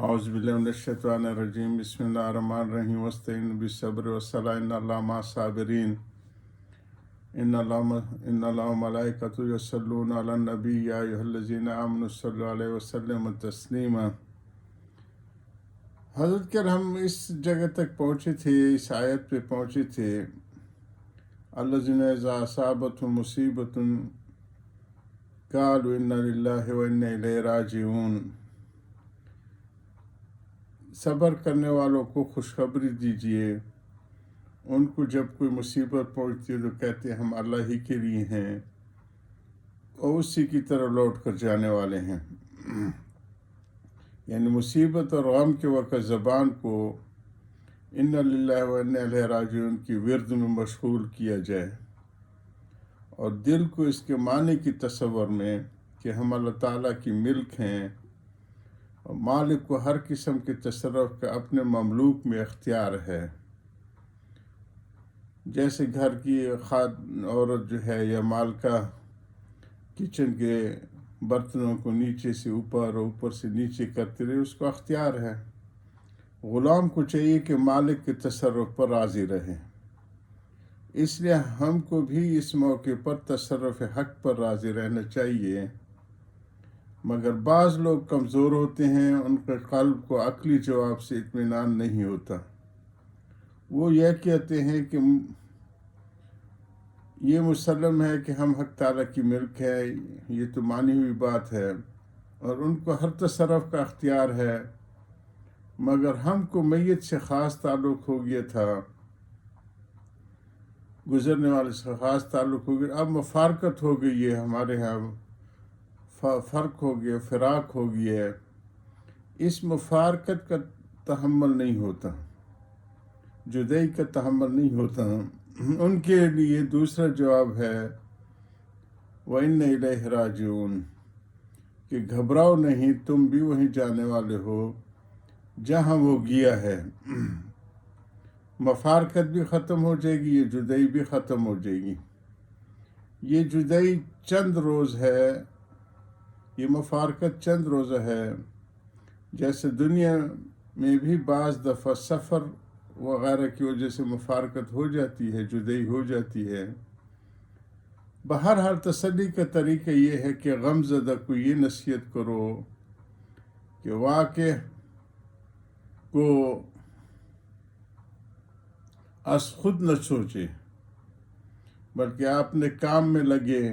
اعوذ باللہ من الشیطان الرجیم بسم اللہ الرحمن الرحیم واستعین بالصبر والصلاۃ ان اللہ مع الصابرین ان اللہ وملائکتہ یصلون علی النبی یا ایھا الذین آمنوا صلوا علیہ وسلم تسلیما۔ حضرت کر ہم اس جگہ تک پہنچے تھے، اس آیت پہ پہنچے تھے، الذین اذا اصابتهم مصیبۃ قالوا انا للہ وانا الیہ راجعون۔ صبر کرنے والوں کو خوشخبری دیجیے، ان کو جب کوئی مصیبت پہنچتی ہے تو کہتے ہیں ہم اللہ ہی کے لیے ہیں اور اسی کی طرف لوٹ کر جانے والے ہیں۔ یعنی مصیبت اور غم کے وقت زبان کو انا للہ و انا الیہ راجعون کی ورد میں مشغول کیا جائے، اور دل کو اس کے معنی کی تصور میں کہ ہم اللہ تعالیٰ کی ملک ہیں اور مالک کو ہر قسم کے تصرف کا اپنے مملوک میں اختیار ہے۔ جیسے گھر کی عورت جو ہے یا مالکہ کچن کے برتنوں کو نیچے سے اوپر اور اوپر سے نیچے کرتی رہے، اس کو اختیار ہے۔ غلام کو چاہیے کہ مالک کے تصرف پر راضی رہے۔ اس لیے ہم کو بھی اس موقع پر تصرف حق پر راضی رہنا چاہیے، مگر بعض لوگ کمزور ہوتے ہیں، ان کے قلب کو عقلی جواب سے اطمینان نہیں ہوتا۔ وہ یہ کہتے ہیں کہ یہ مسلم ہے کہ ہم حق تعالیٰ کی ملک ہے، یہ تو مانی ہوئی بات ہے، اور ان کو ہر تصرف کا اختیار ہے، مگر ہم کو میت سے خاص تعلق ہو گیا تھا، گزرنے والے سے خاص تعلق ہو گیا، اب مفارقت ہو گئی ہے، ہمارے ہاں فرق ہو گیا، فراق ہو گیا ہے۔ اس مفارقت کا تحمل نہیں ہوتا، جدائی کا تحمل نہیں ہوتا۔ ان کے لیے دوسرا جواب ہے وَإِنَّ إِلَيْهِ رَاجِعُونَ، کہ گھبراؤ نہیں، تم بھی وہیں جانے والے ہو جہاں وہ گیا ہے۔ مفارقت بھی ختم ہو جائے گی، یہ جدائی بھی ختم ہو جائے گی۔ یہ جدائی چند روز ہے، یہ مفارقت چند روزہ ہے۔ جیسے دنیا میں بھی بعض دفعہ سفر وغیرہ کی وجہ سے مفارقت ہو جاتی ہے، جدائی ہو جاتی ہے۔ بہرحال تسلی کا طریقہ یہ ہے کہ غم زدہ کو یہ نصیحت کرو کہ واقع کو از خود نہ سوچے، بلکہ آپ نے کام میں لگے،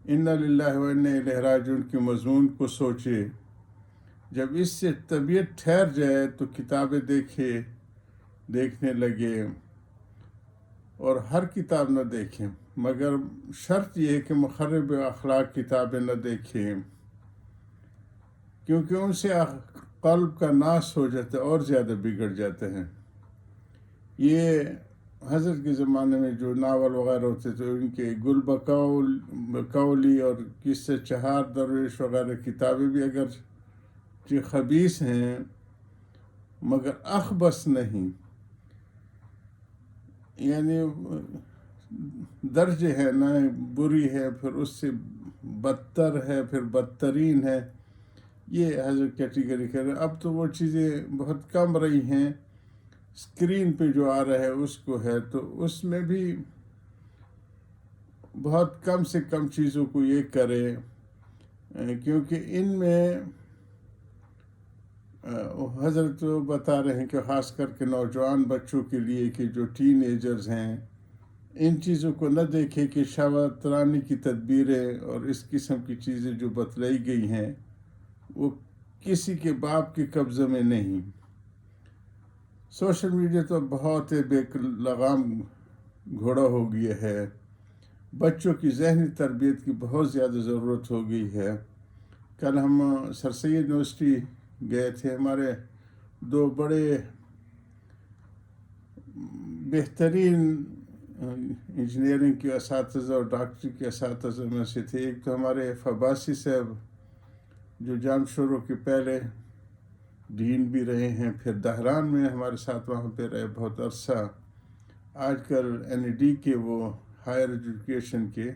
انا للہ و انا الیہ راجعون کے مضمون کو سوچے۔ جب اس سے طبیعت ٹھہر جائے تو کتابیں دیکھنے لگے، اور ہر کتاب نہ دیکھیں، مگر شرط یہ ہے کہ مخرب اخلاق کتابیں نہ دیکھیں، کیونکہ ان سے قلب کا ناس ہو جاتا ہے اور زیادہ بگڑ جاتے ہیں۔ یہ حضرت کے زمانے میں جو ناول وغیرہ ہوتے تھے، ان کے گل بقولی اور قصہ چہار درویش وغیرہ کتابیں بھی اگر خبیث ہیں مگر اخبث نہیں، یعنی درجے ہے نہ بری ہے، پھر اس سے بدتر ہے، پھر بدترین ہے، یہ حضرت کیٹیگری کر رہے ہیں۔ اب تو وہ چیزیں بہت کم رہی ہیں، اسکرین پہ جو آ رہا ہے اس کو ہے، تو اس میں بھی بہت کم سے کم چیزوں کو یہ کرے، کیونکہ ان میں حضرت بتا رہے ہیں کہ خاص کر کے نوجوان بچوں کے لیے کہ جو ٹین ایجرز ہیں، ان چیزوں کو نہ دیکھے کہ شواترانی کی تدبیریں اور اس قسم کی چیزیں جو بتلائی گئی ہیں وہ کسی کے باپ کے قبضے میں نہیں۔ سوشل میڈیا تو بہت بے لگام گھوڑا ہو گیا ہے، بچوں کی ذہنی تربیت کی بہت زیادہ ضرورت ہو گئی ہے۔ کل ہم سر سید یونیورسٹی گئے تھے، ہمارے دو بڑے بہترین انجینئرنگ کے اساتذہ اور ڈاکٹری کے اساتذہ میں سے تھے۔ ایک تو ہمارے فباسی صاحب جو جام شروع کے پہلے ڈین بھی رہے ہیں، پھر دہران میں ہمارے ساتھ وہاں پہ رہے بہت عرصہ، آج کل NED کے وہ ہائر ایجوکیشن کے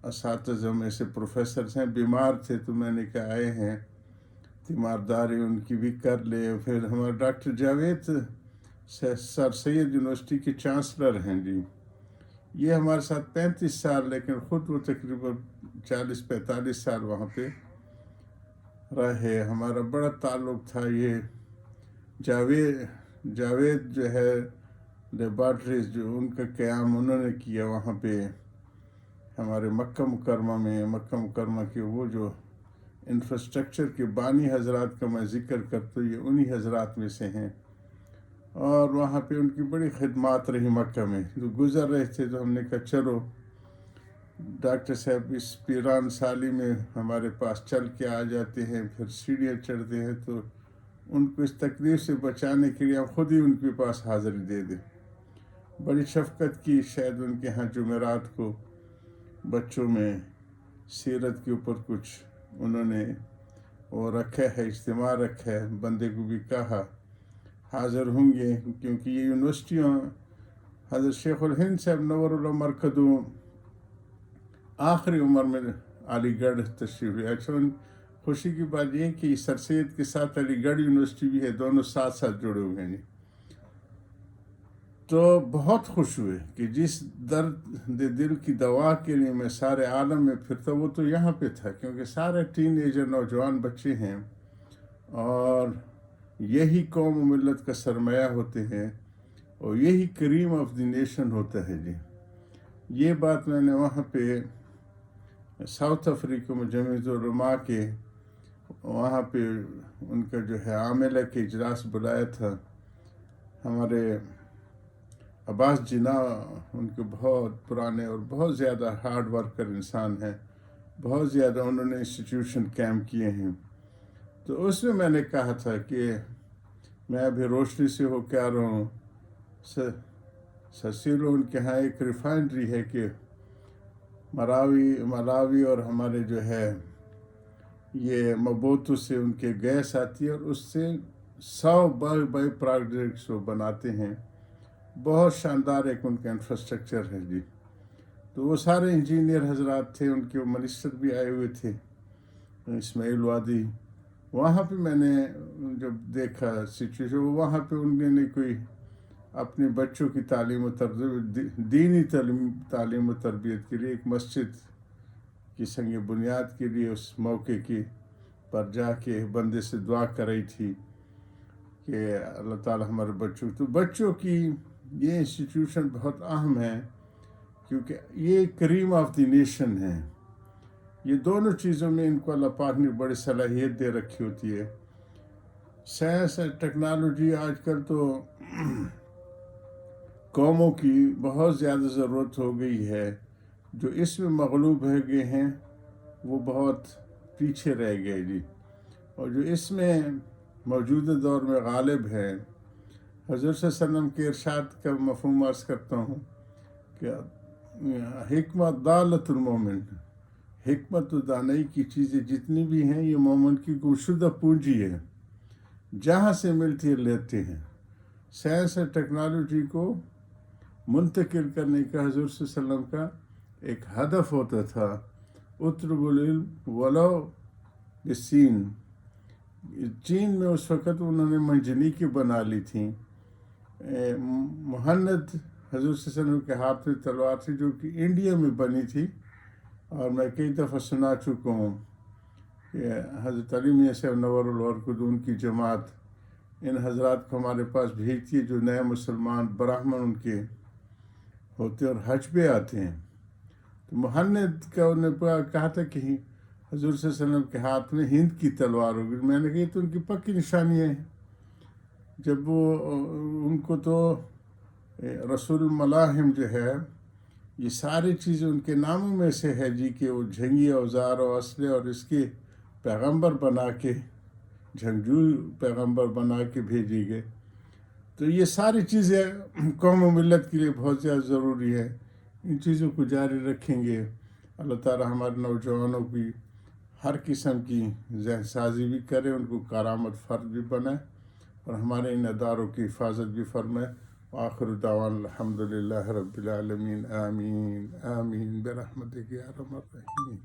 اساتذہ میں سے پروفیسرز ہیں، بیمار تھے تو میں نے کہا آئے ہیں تیمارداری ان کی بھی کر لے. پھر ہمارے ڈاکٹر جاوید سر سید یونیورسٹی کے چانسلر ہیں جی. یہ ہمارے ساتھ 35 سال، لیکن خود وہ تقریباً 40-45 سال وہاں پہ رہے. ہمارا بڑا تعلق تھا. یہ جاوید جو ہے لیبارٹریز جو ان کا قیام انہوں نے کیا وہاں پہ ہمارے مکہ مکرمہ میں. مکہ مکرمہ کے وہ جو انفراسٹرکچر کے بانی حضرات کا میں ذکر کرتا ہوں، یہ انہی حضرات میں سے ہیں. اور وہاں پہ ان کی بڑی خدمات رہی. مکہ میں جو گزر رہے تھے تو ہم نے کہا چلو ڈاکٹر صاحب اس پیران سالی میں ہمارے پاس چل کے آ جاتے ہیں، پھر سیڑھیاں چڑھتے ہیں، تو ان کو اس تکلیف سے بچانے کے لیے ہم خود ہی ان کے پاس حاضری دے دیں. بڑی شفقت کی. شاید ان کے ہاں جمعرات کو بچوں میں سیرت کے اوپر کچھ انہوں نے وہ رکھا ہے، اجتماع رکھا ہے. بندے کو بھی کہا حاضر ہوں گے، کیونکہ یہ یونیورسٹیوں حضرت شیخ الہند صاحب نور اللہ مرکزوں آخری عمر میں علی گڑھ تشریف لے. اچھا خوشی کی بات یہ ہے کہ سر سید کے ساتھ علی گڑھ یونیورسٹی بھی ہے، دونوں ساتھ ساتھ جڑے ہوئے ہیں. تو بہت خوش ہوئے کہ جس درد دل کی دوا کے لیے میں سارے عالم میں پھرتا وہ تو یہاں پہ تھا، کیونکہ سارے ٹین ایجر نوجوان بچے ہیں اور یہی قوم و ملت کا سرمایہ ہوتے ہیں اور یہی کریم آف دی نیشن ہوتا ہے جی. یہ بات میں نے وہاں پہ ساؤتھ افریقہ میں جمعیت العلماء کے وہاں پہ ان کا جو ہے عاملہ کے اجلاس بلایا تھا. ہمارے عباس جناح ان کے بہت پرانے اور بہت زیادہ ہارڈ ورکر انسان ہیں. بہت زیادہ انہوں نے انسٹیٹیوشن قائم کیے ہیں. تو اس میں میں نے کہا تھا کہ میں ابھی روشنی سے ہو کے آ رہا ہوں. سسیلو ان کے ہاں ایک ریفائنری ہے کہ ملاوی اور ہمارے جو ہے یہ مبوتو سے ان کے گیس آتی ہے اور اس سے 100 بائی پروڈکٹس وہ بناتے ہیں. بہت شاندار ایک ان کا انفراسٹرکچر ہے جی. تو وہ سارے انجینئر حضرات تھے، ان کے منسٹر بھی آئے ہوئے تھے اسماعیل وادی. وہاں پہ میں نے جب دیکھا سچویشن، وہاں پہ انہوں نے کوئی اپنے بچوں کی تعلیم و تربیت، دینی تعلیم و تربیت کے لیے ایک مسجد کی سنگ بنیاد کے لیے اس موقع کی پر جا کے بندے سے دعا کرائی تھی کہ اللہ تعالیٰ ہمارے بچوں کی یہ انسٹیٹیوشن بہت اہم ہے، کیونکہ یہ کریم آف دی نیشن ہے. یہ دونوں چیزوں میں ان کو اللہ پاک نے بڑی صلاحیت دے رکھی ہوتی ہے. سائنس اور ٹیکنالوجی آج کل تو قوموں کی بہت زیادہ ضرورت ہو گئی ہے. جو اس میں مغلوب ہو گئے ہیں وہ بہت پیچھے رہ گئے جی. اور جو اس میں موجودہ دور میں غالب ہے، حضور صلی اللہ علیہ وسلم کے ارشاد کا مفہوم عرض کرتا ہوں کہ حکمت دالت المومن، حکمت و دانائی کی چیزیں جتنی بھی ہیں یہ مومن کی گمشدہ پونجی ہے، جہاں سے ملتی ہے لیتے ہیں. سائنس اور ٹیکنالوجی کو منتقل کرنے کا حضور صلی اللہ علیہ وسلم کا ایک ہدف ہوتا تھا، اطلب العلم ولو بالسین. چین میں اس وقت انہوں نے منجنیقی بنا لی تھیں. مہند حضور صلی اللہ علیہ وسلم کے ہاتھ میں تلوار تھی جو کہ انڈیا میں بنی تھی. اور میں کئی دفعہ سنا چکا ہوں کہ حضرت علی میاں صاحب نور الورقدون کی جماعت ان حضرات کو ہمارے پاس بھیجتی ہے جو نئے مسلمان براہمن ان کے ہوتے اور حج پہ آتے ہیں. تو مہند کا انہوں نے کہا تھا کہ حضور صلی اللہ علیہ وسلم کے ہاتھ میں ہند کی تلوار ہوگی. میں نے کہا یہ تو ان کی پکی نشانی ہے. جب وہ ان کو تو رسول الملاحم جو ہے یہ ساری چیزیں ان کے ناموں میں سے ہے جی، کہ وہ جنگی اوزار و اسلحے اور اس کے پیغمبر بنا کے جنگجو پیغمبر بنا کے بھیجی گئے. تو یہ ساری چیزیں قوم و ملت کے لیے بہت زیادہ ضروری ہے. ان چیزوں کو جاری رکھیں گے. اللہ تعالیٰ ہمارے نوجوانوں کی ہر قسم کی ذہن سازی بھی کرے، ان کو کارآمد فرد بھی بنائے اور ہمارے ان اداروں کی حفاظت بھی فرمائے. آخر دعوان الحمدللہ رب العالمین. آمین آمین برحمتک یا ارحم الراحمین.